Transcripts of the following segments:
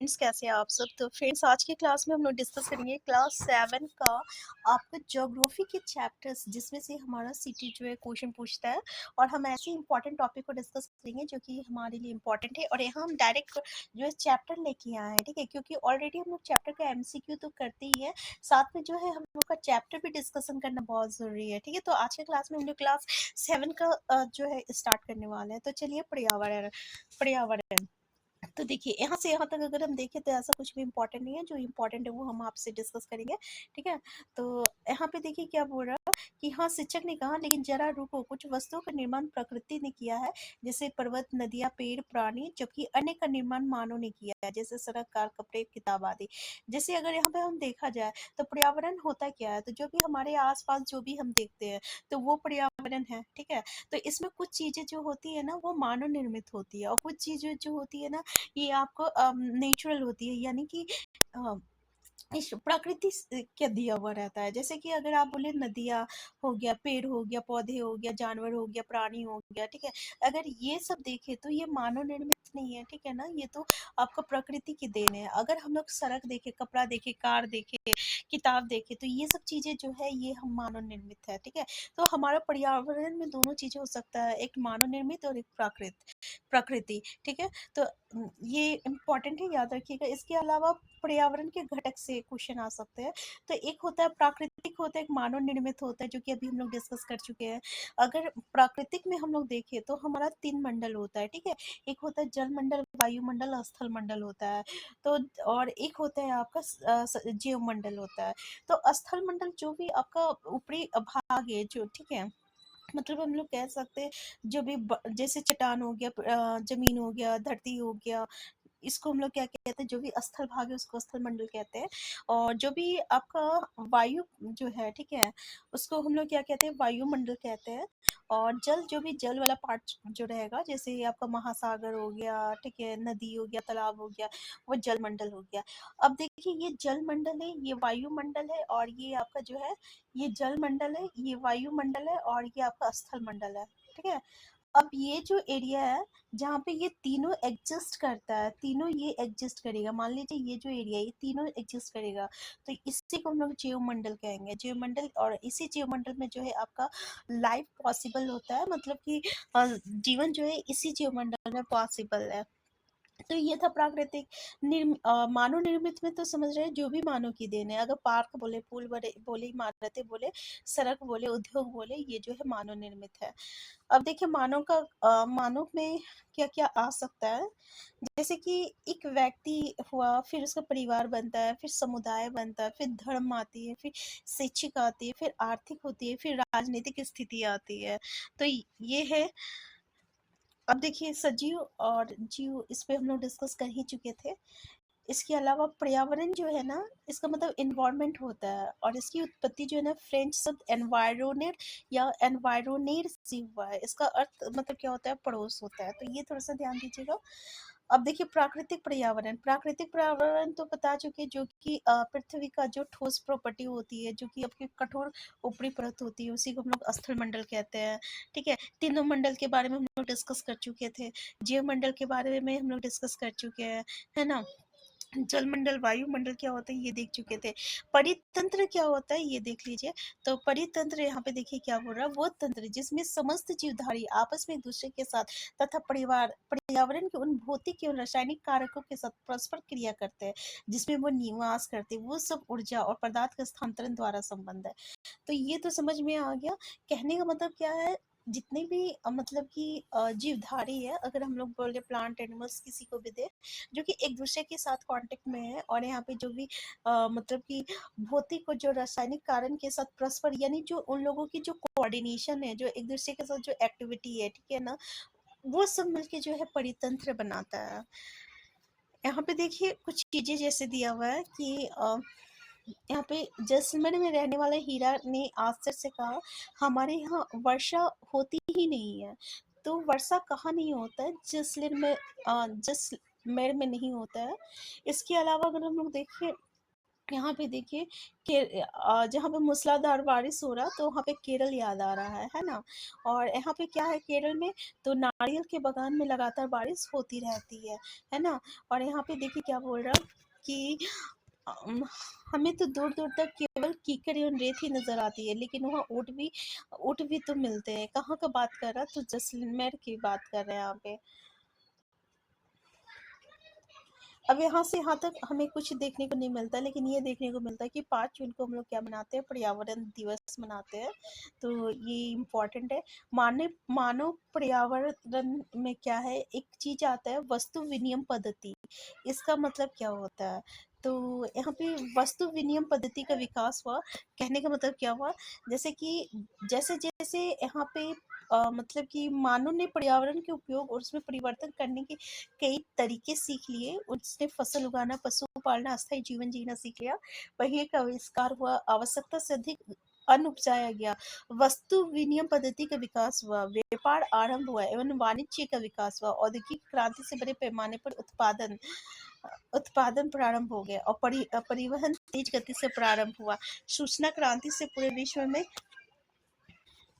Friends, कैसे हैं आप सब। तो फ्रेंड्स, आज की क्लास में हम लोग डिस्कस करेंगे क्लास 7 का आपका ज्योग्राफी के चैप्टर्स, जिसमें से हमारा सिटी जो है क्वेश्चन पूछता है। और हम ऐसे इंपॉर्टेंट टॉपिक को डिस्कस करेंगे जो कि हमारे लिए इंपॉर्टेंट है, और यहाँ हम डायरेक्ट जो है चैप्टर लेके आए हैं, ठीक है। क्योंकि ऑलरेडी हम लोग चैप्टर का एमसीक्यू तो करते ही है, साथ में जो है हम लोग का चैप्टर भी डिस्कशन करना बहुत जरूरी है, ठीक है। तो आज के क्लास में हम लोग क्लास 7 का जो है स्टार्ट करने वाले हैं। तो चलिए, पर्यावरण पर्यावरण तो देखिए, यहाँ से यहाँ तक अगर हम देखें तो ऐसा कुछ भी इम्पोर्टेंट नहीं है। जो इम्पोर्टेंट है वो हम आपसे डिस्कस करेंगे, ठीक है। तो यहाँ पे देखिए क्या बोल रहा है कि हाँ, शिक्षक ने कहा लेकिन जरा रुको, कुछ वस्तुओं का निर्माण प्रकृति ने किया है, जैसे पर्वत, नदियाँ, पेड़, प्राणी, जबकि अन्य का निर्माण मानव ने किया है, जैसे सड़क, कार, कपड़े, किताब आदि। जैसे अगर यहाँ पे हम देखा जाए तो पर्यावरण होता क्या है, तो जो भी हमारे आसपास जो भी हम देखते हैं तो वो पर्यावरण है, ठीक है। तो इसमें कुछ चीजें जो होती है ना वो मानव निर्मित होती है, और कुछ चीजें जो होती है ना ये आपको नेचुरल होती है, यानी कि अ, इस प्रकृति के दिया हुआ रहता है। जैसे कि अगर आप बोले नदियाँ हो गया, पेड़ हो गया, पौधे हो गया, जानवर हो गया, प्राणी हो गया, ठीक है। अगर ये सब देखे तो ये मानव निर्मित नहीं है, ठीक है ना। ये तो आपका प्रकृति की देन है। अगर हम लोग सड़क देखे, कपड़ा देखे, कार देखे, किताब देखे, तो ये सब चीजें जो है ये हम मानव निर्मित है, ठीक है। तो हमारा पर्यावरण में दोनों चीजें हो सकता है, एक मानव निर्मित और एक प्रकृति, ठीक है। तो ये इम्पोर्टेंट है, याद रखिएगा। इसके अलावा पर्यावरण के घटक से क्वेश्चन आ सकते हैं। तो एक होता है प्राकृतिक, होता है, एक मानव निर्मित होता है, जो कि अभी हम लोग डिस्कस कर चुके हैं। अगर प्राकृतिक में हम लोग देखें तो हमारा 3 मंडल होता है, ठीक है। एक होता है जल मंडल, वायुमंडल और स्थल मंडल होता है। तो और एक होता है आपका जीव मंडल होता है। तो स्थल मंडल जो भी आपका ऊपरी भाग है जो, ठीक है, मतलब हम लोग कह सकते हैं जो भी जैसे चट्टान हो गया, जमीन हो गया, धरती हो गया, इसको हम लोग क्या कहते हैं, जो भी स्थल भाग है उसको स्थल मंडल कहते हैं। और जो भी आपका वायु जो है, ठीक है, उसको हम लोग क्या कहते हैं, वायुमंडल कहते हैं। और जल, जो भी जल वाला पार्ट जो रहेगा, जैसे आपका महासागर हो गया, ठीक है, नदी हो गया, तालाब हो गया, वो जल मंडल हो गया। अब देखिए, ये जल मंडल है, ये वायुमंडल है, और ये आपका जो है ये जल मंडल है, ये वायुमंडल है, और ये आपका स्थल मंडल है, ठीक है। अब ये जो एरिया है जहाँ पे ये तीनों एग्जिस्ट करता है, तीनों ये एग्जिस्ट करेगा, मान लीजिए ये जो एरिया है ये तीनों एग्जिस्ट करेगा, तो इसी को हम लोग जीवमंडल कहेंगे, जीवमंडल। और इसी जीवमंडल में जो है आपका लाइफ पॉसिबल होता है, मतलब कि जीवन जो है इसी जीवमंडल में पॉसिबल है। तो ये था प्राकृतिक। मानव निर्मित में तो समझ रहे हैं, जो भी मानव की देन है। अगर पार्क बोले, पुल बोले, इमारतें बोले, सड़क बोले, उद्योग बोले, ये जो है मानव निर्मित है। अब देखिए, मानव का मानव में क्या क्या आ सकता है। जैसे कि एक व्यक्ति हुआ, फिर उसका परिवार बनता है, फिर समुदाय बनता है, फिर धर्म आती है, फिर शैक्षिक आती है, फिर आर्थिक होती है, फिर राजनीतिक स्थिति आती है। तो ये है। अब देखिए, सजीव और जीव, इस पे हम लोग डिस्कस कर ही चुके थे। इसके अलावा पर्यावरण जो है ना, इसका मतलब एनवायरनमेंट होता है, और इसकी उत्पत्ति जो है ना फ्रेंच शब्द एनवायरोनेर या एनवायरोनेर से हुआ है। इसका अर्थ मतलब क्या होता है, पड़ोस होता है। तो ये थोड़ा सा ध्यान दीजिएगा। अब देखिए, प्राकृतिक पर्यावरण तो बता चुके, जो कि पृथ्वी का जो ठोस प्रॉपर्टी होती है, जो कि आपकी कठोर ऊपरी परत होती है, उसी को हम लोग स्थल मंडल कहते हैं, ठीक है। तीनों मंडल के बारे में हम लोग डिस्कस कर चुके थे। जीव मंडल के बारे में हम लोग डिस्कस कर चुके हैं, है ना। जलमंडल, वायुमंडल क्या होता है ये देख चुके थे। परितंत्र क्या होता है ये देख लीजिए। तो परितंत्र, यहाँ पे देखिए क्या बोल रहा है, वो तंत्र जिसमें समस्त जीवधारी आपस में एक दूसरे के साथ तथा पर्यावरण के उन भौतिक एवं रासायनिक कारकों के साथ परस्पर क्रिया करते हैं, जिसमें वो निवास करते हैं, वो सब ऊर्जा और पदार्थ के स्थानांतरण द्वारा संबंध है। तो ये तो समझ में आ गया। कहने का मतलब क्या है, जितने भी मतलब कि जीवधारी है, अगर हम लोग बोले प्लांट, एनिमल्स, किसी को भी दे, जो कि एक दूसरे के साथ कांटेक्ट में है, और यहाँ पे जो भी मतलब कि भौतिक और जो रासायनिक कारण के साथ परस्पर, यानी जो उन लोगों की जो कोऑर्डिनेशन है, जो एक दूसरे के साथ जो एक्टिविटी है, ठीक है ना, वो सब मिलके जो है परितंत्र बनाता है। यहाँ पे देखिए कुछ चीजें जैसे दिया हुआ है कि यहाँ पे जैसलमेर में रहने वाला हीरा ने आश्चर्य से कहा, हमारे यहाँ वर्षा होती ही नहीं है। तो वर्षा कहाँ नहीं होता है, जैसलमेर में, जैसलमेर में नहीं होता है। इसके अलावा अगर हम लोग देखें यहाँ पे देखिए जहाँ पे मूसलाधार बारिश हो रहा तो वहाँ पे केरल याद आ रहा है ना। और यहाँ पे क्या है केरल में, तो नारियल के बागान में लगातार बारिश होती रहती है ना। और यहाँ पे देखिए क्या बोल रहा कि अम, हमें तो दूर दूर तक केवल कीचड़ एवं रेत ही नजर आती है, लेकिन वहाँ ऊँट भी तो मिलते हैं। कहाँ का बात कर रहा, तो जैसलमेर की बात कर रहे हैं यहाँ पे। अब यहाँ से यहाँ तक हमें कुछ देखने को नहीं मिलता, लेकिन ये देखने को मिलता है कि 5 जून को हम लोग क्या मनाते हैं, पर्यावरण दिवस मनाते हैं। तो ये इम्पोर्टेंट है। मानव पर्यावरण में क्या है, एक चीज आता है वस्तु विनिमय पद्धति। इसका मतलब क्या होता है, तो यहाँ पे वस्तु विनिमय पद्धति का विकास हुआ। कहने का मतलब क्या हुआ, जैसे कि जैसे जैसे यहाँ पे मतलब कि मानव ने पर्यावरण के उपयोग और उसमें परिवर्तन करने के कई तरीके सीख लिए। उसने फसल उगाना, पशु पालना, अस्थायी जीवन जीना सीख लिया। पहिए का आविष्कार हुआ, आवश्यकता से अधिक अन्न उपजाया गया, वस्तु विनिमय पद्धति का विकास हुआ, व्यापार आरंभ हुआ एवं वाणिज्य का विकास हुआ, औद्योगिक क्रांति से बड़े पैमाने पर उत्पादन प्रारंभ हो गया और परिवहन तेज गति से प्रारंभ हुआ। सूचना क्रांति से पूरे विश्व में,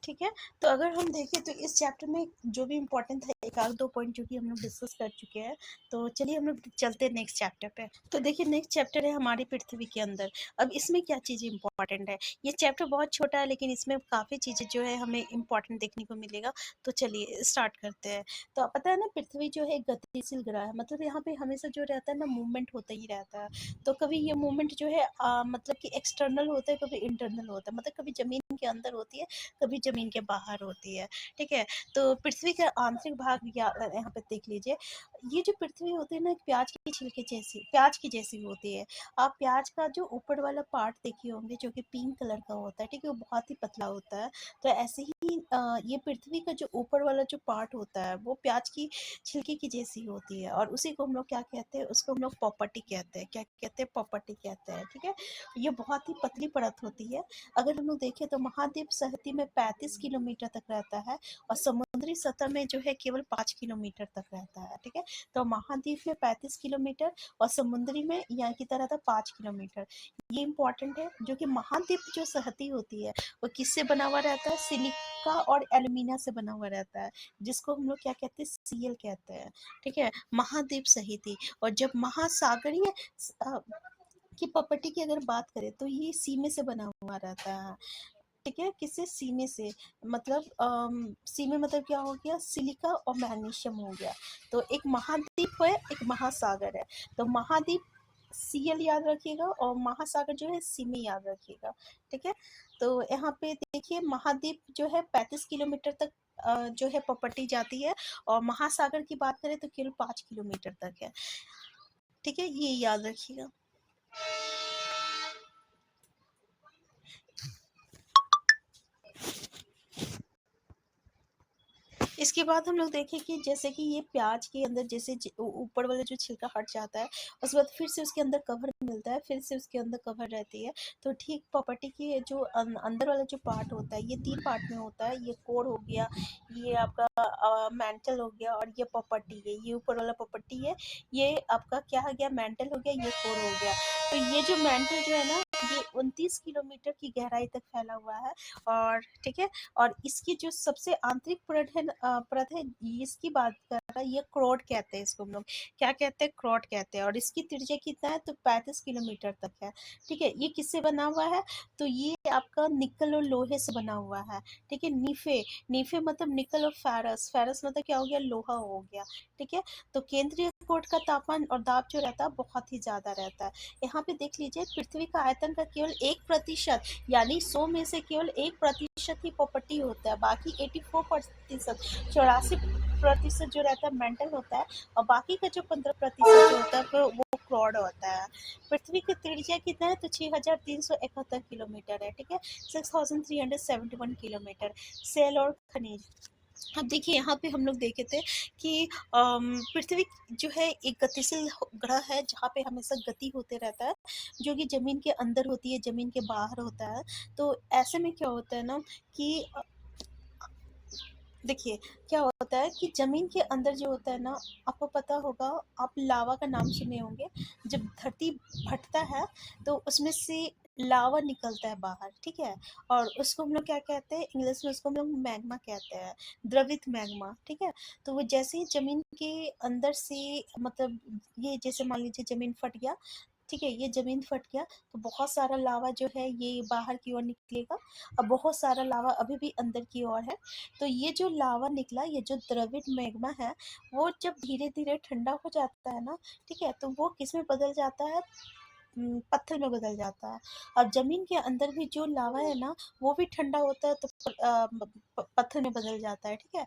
ठीक है। तो अगर हम देखें तो इस चैप्टर में जो भी इम्पोर्टेंट है, एक आध दो पॉइंट जो कि हम लोग डिस्कस कर चुके हैं। तो चलिए हम लोग चलते हैं नेक्स्ट चैप्टर पे। तो देखिए नेक्स्ट चैप्टर है हमारी पृथ्वी के अंदर। अब इसमें क्या चीज़ इम्पोर्टेंट है, ये चैप्टर बहुत छोटा है लेकिन इसमें काफ़ी चीज़ें जो है हमें इम्पोर्टेंट देखने को मिलेगा। तो चलिए स्टार्ट करते हैं। तो आप पता है ना, पृथ्वी जो है एक गतिशील ग्रह है, मतलब यहाँ पे हमेशा जो रहता है ना, मूवमेंट होता ही रहता है। तो कभी ये मूवमेंट जो है मतलब कि एक्सटर्नल होता है, कभी इंटरनल होता है, मतलब कभी जमीन के अंदर होती है, कभी जमीन के बाहर होती है। ठीक है। तो पृथ्वी का आंतरिक भाग यहाँ पे देख लीजिए। ये जो पृथ्वी होती है ना, प्याज की छिलके जैसी, प्याज की जैसी होती है। आप प्याज का जो ऊपर वाला पार्ट देखे होंगे जो कि पिंक कलर का होता है, ठीक है, वो बहुत ही पतला होता है। तो ऐसे ही ये पृथ्वी का जो ऊपर वाला जो पार्ट होता है वो प्याज की छिलके की जैसी होती है, और उसी को हम लोग क्या कहते हैं, उसको हम लोग पॉपर्टी कहते हैं। क्या कहते हैं, पॉपर्टी कहते हैं। ठीक है। ये बहुत ही पतली परत होती है। अगर हम लोग देखें तो महाद्वीप सहती में 35 किलोमीटर तक रहता है, और समुद्री सतह में जो है केवल 5 किलोमीटर तक रहता है। ठीक है। तो महाद्वीप में 35 किलोमीटर और समुद्री में यहाँ की तरह था 5 किलोमीटर। ये इंपॉर्टेंट है। जो कि महाद्वीप जो सहती होती है वो किससे बना हुआ रहता है, सिलिका और एल्यूमिना से बना हुआ रहता है, जिसको हम लोग क्या कहते हैं, सीएल कहते हैं। ठीक है। महाद्वीप सहिती। और जब महासागरीय की प्रॉपर्टी की अगर बात करें तो ये सीमे से बना हुआ रहता है। ठीक है। किससे, सीमे से। मतलब सीमे मतलब क्या हो गया, सिलिका और मैग्नीशियम हो गया। तो एक महाद्वीप है, एक महासागर है। तो महाद्वीप सीएल याद रखिएगा और महासागर जो है सीमे याद रखिएगा। ठीक है। तो यहाँ पे देखिए महाद्वीप जो है 35 किलोमीटर तक जो है प्रॉपर्टी जाती है, और महासागर की बात करें तो केवल 5 किलोमीटर तक है। ठीक है, ये याद रखिएगा। इसके बाद हम लोग देखें कि जैसे कि ये प्याज के अंदर जैसे ऊपर वाला जो छिलका हट जाता है, उसके बाद फिर से उसके अंदर कवर मिलता है, फिर से उसके अंदर कवर रहती है। तो ठीक प्रॉपर्टी की जो अंदर वाला जो पार्ट होता है, ये 3 पार्ट में होता है। ये कोर हो गया, ये आपका मेंटल हो गया, और ये प्रॉपर्टी है, ये ऊपर वाला प्रॉपर्टी है। ये आपका क्या हो गया, मेंटल हो गया, ये कोर हो गया। तो ये जो मेंटल जो है ना, ये 29 किलोमीटर की गहराई तक फैला हुआ है। और ठीक है। और इसकी जो सबसे आंतरिक परत है, इसकी बात कर रहा है, ये क्रोड कहते हैं इसको हम लोग। क्या कहते हैं, क्रोड कहते हैं। और इसकी त्रिज्या कितना है, तो 35 किलोमीटर तक है। ठीक है। ये किससे बना हुआ है, तो ये आपका निकल और लोहे से बना हुआ है। ठीक है। नीफे, नीफे मतलब निकल, और फेरस, फेरस मतलब क्या हो गया, लोहा हो गया। ठीक है। तो केंद्रीय कोट का तापमान और दाब जो रहता है बहुत ही ज्यादा रहता है। यहाँ पे देख लीजिए, पृथ्वी का आयतन का केवल 1%, यानी 100 में से केवल 1% ही प्रॉपर्टी होता है, बाकी 84%, 84% जो रहता है मेंटल होता है, और बाकी का जो 15% जो होता है वो क्लॉड होता है। पृथ्वी की त्रिज्या कितना है, तो 6371 किलोमीटर है। ठीक है। 6371 किलोमीटर। सेल और खनिज। अब देखिए यहाँ पे हम लोग देखे थे कि पृथ्वी जो है एक गतिशील ग्रह है, जहाँ पे हमेशा गति होते रहता है, जो कि जमीन के अंदर होती है, जमीन के बाहर होता है। तो ऐसे में क्या होता है ना कि देखिए, क्या होता है कि ज़मीन के अंदर जो होता है ना, आपको पता होगा, आप लावा का नाम सुने होंगे। जब धरती फटता है, तो उसमें से लावा निकलता है बाहर, ठीक है? और उसको हम लोग क्या कहते हैं, इंग्लिश में उसको हम लोग मैग्मा कहते हैं, द्रवित मैग्मा, ठीक है? तो वो जैसे ही ज़मीन के अंदर से, मतलब ये जैसे मान लीजिए ज़मीन फट गया, ठीक है? ये ज़मीन फट गया, तो बहुत सारा लावा जो है ये बाहर की ओर निकलेगा, और बहुत सारा लावा अभी भी अंदर की ओर है। तो ये जो लावा निकला, ये जो द्रवित मैग्मा है, वो जब धीरे-धीरे ठंडा हो जाता है ना, ठीक है? तो वो किसमें बदल जाता है, पत्थर में बदल जाता है। और ज़मीन के अंदर भी जो लावा है ना, वो भी ठंडा होता है, तो पत्थर में बदल जाता है, ठीक है?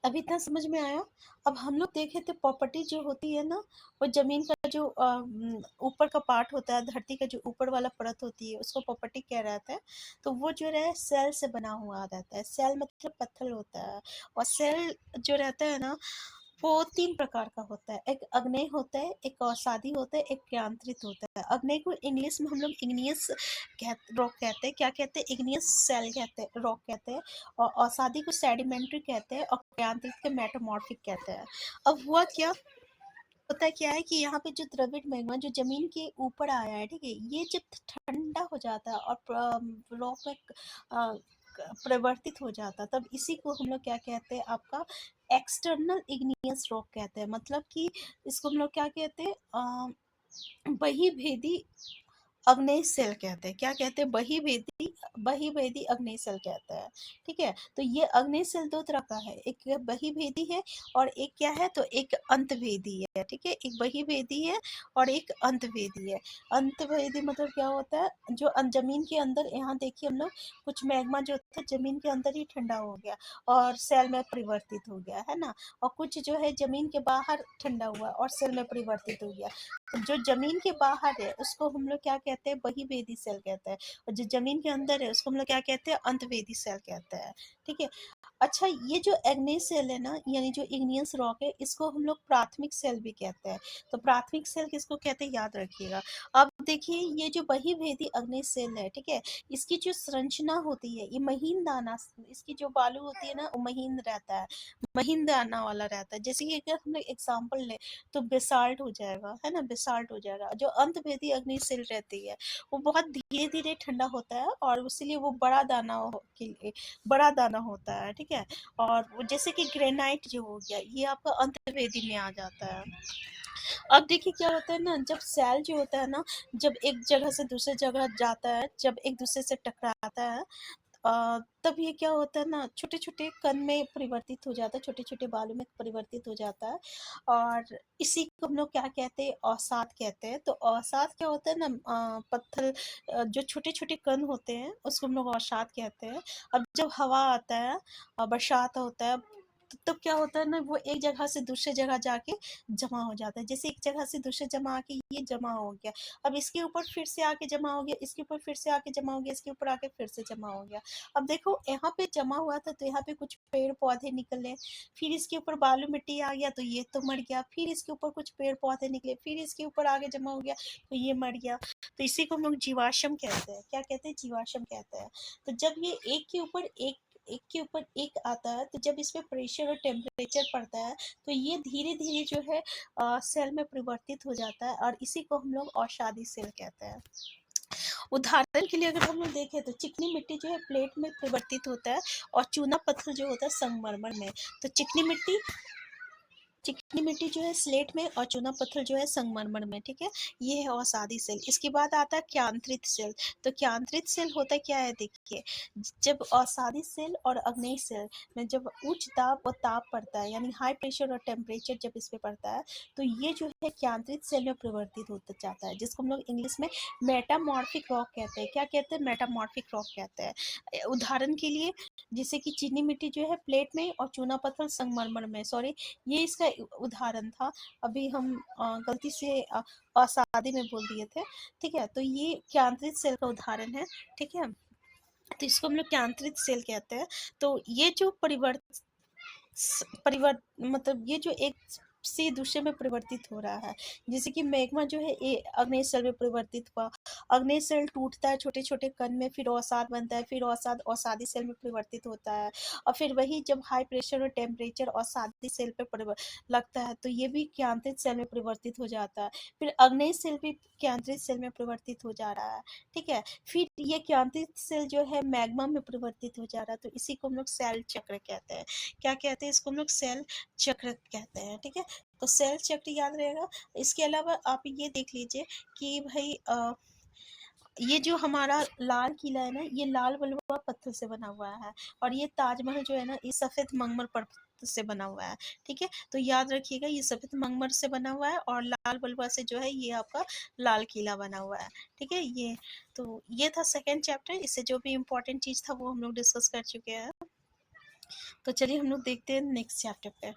अभी इतना समझ में आया? अब हम लोग देखें तो प्रॉपर्टी जो होती है ना, वो ज़मीन का जो ऊपर का पार्ट होता है, धरती का जो ऊपर वाला परत होती है, उसको प्रॉपर्टी क्या रहता है? तो वो जो है सेल से बना हुआ रहता है। सेल मतलब पत्थर होता है, और सेल जो रहता है ना, वो 3 प्रकार का होता है। एक अग्नेय होता है, एक अवसादी होता है, एक क्रियांत्रित होता है। अग्नेय को इंग्लिश में हम लोग इग्नियस रॉक कहते हैं। क्या कहते हैं? इग्नियस सेल कहते हैं, रॉक कहते हैं। और अवसादी को सेडिमेंट्री कहते हैं, और क्रियांत्रित को मेटामॉर्फिक कहते हैं। अब हुआ क्या, होता क्या है कि यहाँ पे जो द्रविड मैग्मा जो जमीन के ऊपर आया है, ठीक है, ये जब ठंडा हो जाता है और रॉक में अ, परिवर्तित हो जाता है, तब इसी को हम लोग क्या कहते हैं, आपका एक्सटर्नल इग्नियस रॉक कहते हैं। मतलब कि इसको हम लोग क्या कहते हैं, बहिर्भेदी अग्नेय सेल कहते हैं। क्या कहते हैं? बहिर्भेदी अग्नेय सेल कहते हैं, ठीक है? तो ये अग्नेय सेल 2 तरह का है, एक बहिर्भेदी है और एक क्या है, तो एक अंतभेदी है, ठीक है? एक बहिर्भेदी है और एक अंतभेदी है। अंतभेदी मतलब क्या होता है, जो ज़मीन के अंदर, यहाँ देखिए हम लोग, कुछ मैग्मा जो था ज़मीन के अंदर ही ठंडा हो गया और सेल में परिवर्तित हो गया, है ना? और कुछ जो है ज़मीन के बाहर ठंडा हुआ और सेल में परिवर्तित हो गया। जो जमीन के बाहर है उसको हम लोग क्या कहते हैं, बहिर्वेदी सेल कहते हैं। और जो जमीन के अंदर है उसको हम लोग क्या कहते हैं, अंतवेदी सेल कहते हैं, ठीक है? अच्छा, ये जो एग्नेस सेल है ना, यानी जो इग्नियस रॉक है, इसको हम लोग प्राथमिक सेल भी कहते हैं। तो प्राथमिक सेल किसको कहते हैं, याद रखिएगा। अब देखिए, ये जो बहिर्वेदी अग्नेस सेल है, ठीक है, इसकी जो संरचना होती है, ये महीन दाना, इसकी जो बालू होती है ना, वो महीन रहता है, महीन दाना वाला रहता है। जैसे कि अगर हम लोग एग्जाम्पल ले, तो बेसाल्ट हो जाएगा, है ना, बेसाल्ट हो जाएगा। जो अंतभेदी अग्निशिल रहती है, वो बहुत धीरे धीरे ठंडा होता है, और इसीलिए वो के लिए बड़ा दाना होता है, ठीक है? और जैसे कि ग्रेनाइट जो हो गया, ये आपका अंतर्वेदी में आ जाता है। अब देखिए क्या होता है ना, जब सेल जो होता है ना, जब एक जगह से दूसरे जगह जाता है, जब एक दूसरे से टकराता है, तब ये क्या होता है ना, छोटे छोटे कण में परिवर्तित हो जाता है, छोटे छोटे बालों में परिवर्तित हो जाता है। और इसी को हम लोग क्या कहते हैं, अवसाद कहते हैं। तो अवसाद क्या होता है ना, पत्थर, जो छोटे छोटे कण होते हैं उसको हम लोग अवसाद कहते हैं। अब जब हवा आता है और बरसात होता है, तो तब क्या होता है ना, वो एक जगह से दूसरे जगह जाके जमा हो जाता है। जैसे एक जगह से दूसरे जमा आके ये जमा हो गया, अब इसके ऊपर फिर से आके जमा हो गया, इसके ऊपर फिर से आके जमा हो गया, इसके ऊपर आके फिर से जमा हो गया। अब देखो, यहाँ पे जमा हुआ था तो यहाँ पे कुछ पेड़ पौधे निकले, फिर इसके ऊपर बालू मिट्टी आ गया तो ये तो मर गया, फिर इसके ऊपर कुछ पेड़ पौधे निकले, फिर इसके ऊपर आगे जमा हो गया तो ये मर गया। तो इसी को हम लोग जीवाश्म कहते हैं। क्या कहते हैं? जीवाश्म कहते हैं। तो जब ये एक के ऊपर एक आता है, तो जब इसमें प्रेशर और टेम्परेचर पड़ता है, तो ये धीरे धीरे जो है सेल में परिवर्तित हो जाता है, और इसी को हम लोग औषधि सेल कहते हैं। उदाहरण के लिए अगर हम लोग देखें, तो चिकनी मिट्टी जो है प्लेट में परिवर्तित होता है, और चूना पत्थर जो होता है संगमरमर में। तो चिकनी मिट्टी जो है स्लेट में, और चूना पत्थर जो है संगमरमर में, ठीक है? ये है अवसादी सेल। इसके बाद आता है क्यांत्रित सेल। तो क्यांत्रित सेल होता क्या है, देखिए, जब अवसादी सेल और अग्नेय सेल में जब उच्च दाब और ताप पड़ता है, यानी हाई प्रेशर और टेम्परेचर जब इस पे पड़ता है, तो ये जो है क्यांत्रित सेल में परिवर्तित होता जाता है, जिसको हम लोग इंग्लिश में मेटामॉर्फिक रॉक कहते हैं। क्या कहते हैं? मेटामॉर्फिक रॉक कहते हैं। उदाहरण के लिए, जैसे कि चीनी मिट्टी जो है प्लेट में, और चूना पत्थर संगमरमर में, सॉरी, ये इसका उदाहरण था। अभी हम गलती से अवसादी में बोल दिए थे, ठीक है? तो ये क्यांत्रित सेल का उदाहरण है, ठीक है? तो इसको हम लोग क्यांत्रित सेल कहते हैं। तो ये जो परिवर्त परिवर्त मतलब ये जो एक से दूसरे में परिवर्तित हो रहा है। जैसे कि मैग्मा जो है ये अग्नेय सेल में परिवर्तित हुआ, अग्नेय सेल टूटता है छोटे छोटे कण में, फिर अवसाद बनता है, फिर अवसाद अवसादी सेल में परिवर्तित होता है, और फिर वही जब हाई प्रेशर और टेम्परेचर अवसादी सेल पे लगता है तो ये भी क्यांत्रित सेल में परिवर्तित हो जाता है। फिर अग्नेय सेल भी क्यांत्रित सेल में परिवर्तित हो जा रहा है, ठीक है। फिर ये क्यांत्रित सेल जो है मैग्मा में परिवर्तित हो जा रहा है, तो इसी को हम लोग सेल चक्र कहते हैं। क्या कहते हैं इसको हम लोग? सेल चक्र कहते हैं, ठीक है। तो सेल चक्र याद रहेगा। इसके अलावा आप ये देख लीजिए कि भाई ये जो हमारा लाल किला है ना, ये लाल बलुआ पत्थर से बना हुआ है, और ये ताजमहल जो है ना, ये सफेद मंगमर पत्थर से बना हुआ है, ठीक है। तो याद रखिएगा ये सफेद मंगमर से बना हुआ है, और लाल बलुआ से जो है ये आपका लाल किला बना हुआ है, ठीक है। ये था सेकेंड चैप्टर। इससे जो भी इम्पोर्टेंट चीज था वो हम लोग डिस्कस कर चुके हैं। तो चलिए हम लोग देखते हैं नेक्स्ट चैप्टर पे।